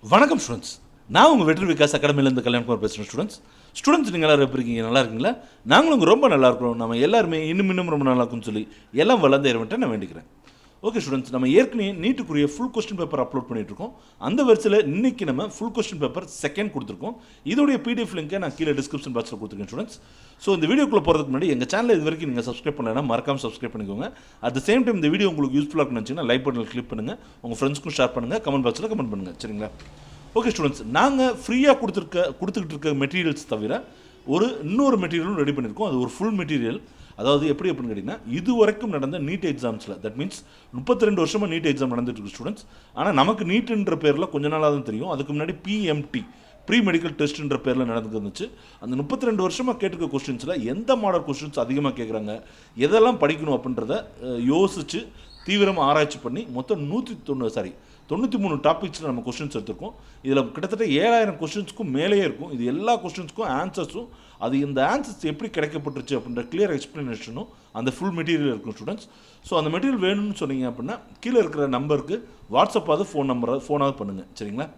வணக்கம் ஸ்டூடெண்ட்ஸ். நான் உங்கள் வெற்றி விகாஸ் அகாடமிலேருந்து கல்யாணகுமார் பேசுகிறேன். ஸ்டூடெண்ட்ஸ் நீங்கள் எல்லாரும் எப்படி இருக்கீங்க? நல்லா இருக்கீங்களா? நாங்களும் ரொம்ப நல்லா இருக்கிறோம். நம்ம எல்லாருமே இன்னும் ரொம்ப நல்லா இருக்கும்னு சொல்லி எல்லாம் வளர்ந்து ஏறவன்ட்டு நான் வேண்டிக்கிறேன். ஓகே ஸ்டூடெண்ட்ஸ், நம்ம ஏற்கனவே நீட்டுக்குரிய ஃபுல் கொஸ்டின் பேப்பர் அப்லோட் பண்ணிட்டுருக்கோம். அந்த வரிசையில் இன்றைக்கி நம்ம ஃபுல் கொஸ்டின் பேப்பர் செகண்ட் கொடுத்துருக்கோம். இதோடைய பிடிஎஃப் லிங்கை நான் கீழே டிஸ்கிரிப்ஷன் பாக்ஸில் கொடுத்துருக்கேன் ஸ்டூடெண்ட்ஸ். ஸோ இந்த வீடியோக்குள்ளே போகிறதுக்கு முன்னாடி எங்கள் சேனல் இது வரைக்கும் நீங்கள் சப்ஸ்கிரைப் பண்ணலைன்னா மறக்காமல் சப்ஸ்கிரைப் பண்ணிக்கோங்க. அட் த சேம் டைம் இந்த வீடியோ உங்களுக்கு யூஸ்ஃபுல்லாக இருக்குன்னு நினச்சிங்கன்னா லைக் பட்டனில் கிளிக் பண்ணுங்கள், உங்கள் ஃப்ரெண்ட்ஸ்க்கும் ஷேர் பண்ணுங்கள், கமெண்ட் பாக்ஸில் கமெண்ட் பண்ணுங்கள். சரிங்களா? ஓகே ஸ்டூடெண்ட்ஸ், நாங்கள் ஃப்ரீயாக கொடுத்துக்கிட்டு இருக்க மெட்டீரியல்ஸ் தவிர இன்னொரு மெட்டீரியலும் ரெடி பண்ணியிருக்கோம். அது ஒரு ஃபுல் மெட்டீரியல். அதாவது எப்படி அப்படின்னு கேட்டிங்கன்னா, இது வரைக்கும் நடந்த நீட் எக்ஸாம்ஸில், தட் மீன்ஸ் 32 வருஷமாக நீட் எக்ஸாம் நடந்துட்டு இருக்கு ஸ்டூடெண்ட்ஸ். ஆனால் நமக்கு நீட்டுன்ற பேரில் கொஞ்ச நாளாக தான் தெரியும். அதுக்கு முன்னாடி பிஎம்டி ப்ரீ மெடிக்கல் டெஸ்ட்டுன்ற பேரில் நடந்துருந்துச்சு. அந்த 32 வருஷமாக கேட்டுக்க கொஸ்டின்ஸில் எந்த மாடல் கொஸ்டின்ஸ் அதிகமாக கேட்குறாங்க, எதெல்லாம் படிக்கணும் அப்படின்றத யோசித்து தீவிரமாக ஆராய்ச்சி பண்ணி மொத்தம் 93 டாபிக்ஸில் நம்ம கொஸ்டின்ஸ் எடுத்திருக்கோம். இதில் கிட்டத்தட்ட 7000 கொஸ்டின்ஸ்க்கும் மேலேயே இருக்கும். இது எல்லா கொஸ்டின்ஸ்க்கும் ஆன்சர்ஸும், அது இந்த ஆன்சர்ஸ் எப்படி கிடைக்கப்பட்டுருச்சு அப்படின்ற கிளியர் எக்ஸ்ப்ளனேஷனும் அந்த ஃபுல் மெட்டீரியல் இருக்கும் ஸ்டூடெண்ட்ஸ். ஸோ அந்த மெட்டீரியல் வேணும்னு சொன்னீங்க அப்படின்னா கீழே இருக்கிற நம்பருக்கு வாட்ஸ்அப்பாவது ஃபோனாவது பண்ணுங்கள். சரிங்களா?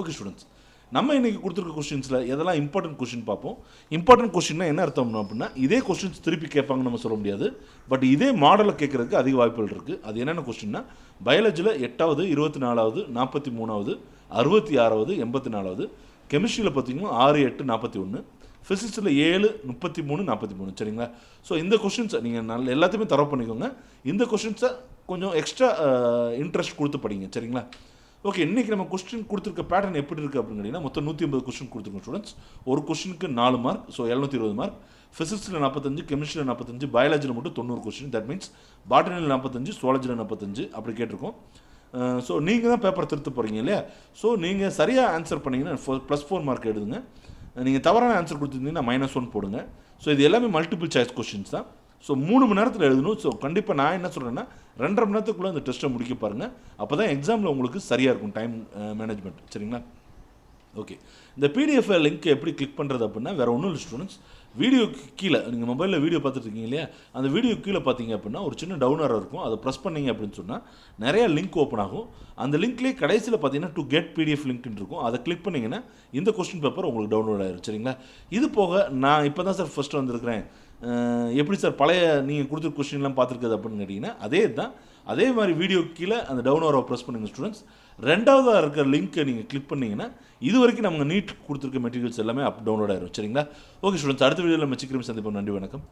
ஓகே ஸ்டூடெண்ட்ஸ், நம்ம இன்றைக்கி கொடுத்துருக்க கொஸ்டின்ஸில் எதெல்லாம் இம்பார்ட்டன்ட் கொஸ்டின் பார்ப்போம். இம்பார்ட்டன்ட் கொஸ்டின்னா என்ன அர்த்தம் அப்படின்னா, இதே கொஸ்டின்ஸ் திருப்பி கேட்பாங்கன்னு நம்ம சொல்ல முடியாது. பட் இதே மாடலில் கேட்குறதுக்கு அதிக வாய்ப்புகள் இருக்குது. அது என்னென்ன கொஸ்டின்னா, பயாலஜியில் 8வது, 24வது, 43வது, 66வது, 84வது, கெமிஸ்ட்ரியில் பார்த்தீங்கன்னா 6, 8, 41, ஃபிசிக்ஸில் 7, 33, 43. சரிங்களா? ஸோ இந்த கொஸ்டின்ஸை நீங்கள் எல்லாத்தையுமே தரவு பண்ணிக்கோங்க. இந்த கொஸ்டின்ஸை கொஞ்சம் எக்ஸ்ட்ரா இன்ட்ரெஸ்ட் கொடுத்து படிங்க. சரிங்களா? ஓகே, இன்றைக்கி நம்ம கொஸ்டின் கொடுத்துருக்க பேட்டர்ன் எப்படி இருக்குது அப்படின்னு கேட்டிங்கன்னா, மொத்தம் 180 கொஸ்டின் கொடுத்துருக்கோம் ஸ்டூடெண்ட்ஸ். ஒரு கொஸ்டினுக்கு 4 மார்க், ஸோ 720 மார்க். ஃபிசிக்ஸில் 45, கெமிஸ்ட்ரியில் 45, பயாலஜியில் மட்டும் 90 கொஸ்டின். தட் மீன்ஸ் பாட்டனியில் 45, சுவாலஜியில் 45 அப்படி கேட்டிருக்கோம். ஸோ நீங்கள் தான் பேப்பர் திருத்த போகிறீங்க இல்லையா? ஸோ நீங்கள் சரியாக ஆன்சர் பண்ணிங்கன்னா +4 மார்க் எடுதுங்க. நீங்கள் தவறான ஆன்சர் கொடுத்துருந்தீங்கன்னா -1 போடுங்க. ஸோ இது எல்லாமே மல்டிபிள் சாய்ஸ் கொஸ்டின்ஸ் தான். ஸோ 3 மணி நேரத்தில் எழுதணும். ஸோ கண்டிப்பாக நான் என்ன சொல்கிறேன்னா, 2.5 மணி நேரத்துக்குள்ளே அந்த டெஸ்ட்டை முடிக்க பாருங்கள். அப்போ தான் எக்ஸாமில் உங்களுக்கு சரியாக இருக்கும் டைம் மேனேஜ்மெண்ட். சரிங்களா? ஓகே, இந்த பிடிஎஃப் லிங்க் எப்படி கிளிக் பண்ணுறது அப்படின்னா வேறு ஒன்றும் இல்லை ஸ்டூடெண்ட்ஸ். வீடியோக்கு கீழே நீங்கள் மொபைலில் வீடியோ பார்த்துட்டு இருக்கீங்க இல்லையா, அந்த வீடியோ கீழே பார்த்தீங்க அப்படின்னா ஒரு சின்ன டவுனர் இருக்கும். அதை ப்ரெஸ் பண்ணிங்க அப்படின்னு சொன்னால் நிறையா லிங்க் ஓப்பன் ஆகும். அந்த லிங்க்லேயே கடைசியில் பார்த்தீங்கன்னா டு கெட் பிடிஎஃப் லிங்க்னு இருக்கும். அதை கிளிக் பண்ணிங்கன்னா இந்த கொஸ்டின் பேப்பர் உங்களுக்கு டவுன்லோட் ஆயிரும். சரிங்களா? இது போக நான் இப்போ தான் சார் ஃபஸ்ட்டு வந்திருக்கிறேன், எப்படி சார் பழைய நீங்கள் கொடுத்துருக்க கொஸ்டின்லாம் பார்த்துருக்குது அப்படின்னு கேட்டிங்கன்னா, அதே மாதிரி வீடியோ கீழே அந்த டவுன்லோரை ப்ரெஸ் பண்ணுங்கள் ஸ்டூடெண்ட்ஸ். ரெண்டாவதாக இருக்கிற லிங்க்கை நீங்கள் கிளிக் பண்ணிங்கன்னா இது வரைக்கும் நம்ம நீட் கொடுத்துருக்க மெட்டீரியல்ஸ் எல்லாமே டவுன்லோட் ஆயிரும். சரிங்களா? ஓகே ஸ்டூடெண்ட்ஸ், அடுத்த வீடியோவில் நம்ம சீக்கிரம் சந்திப்போம். நன்றி, வணக்கம்.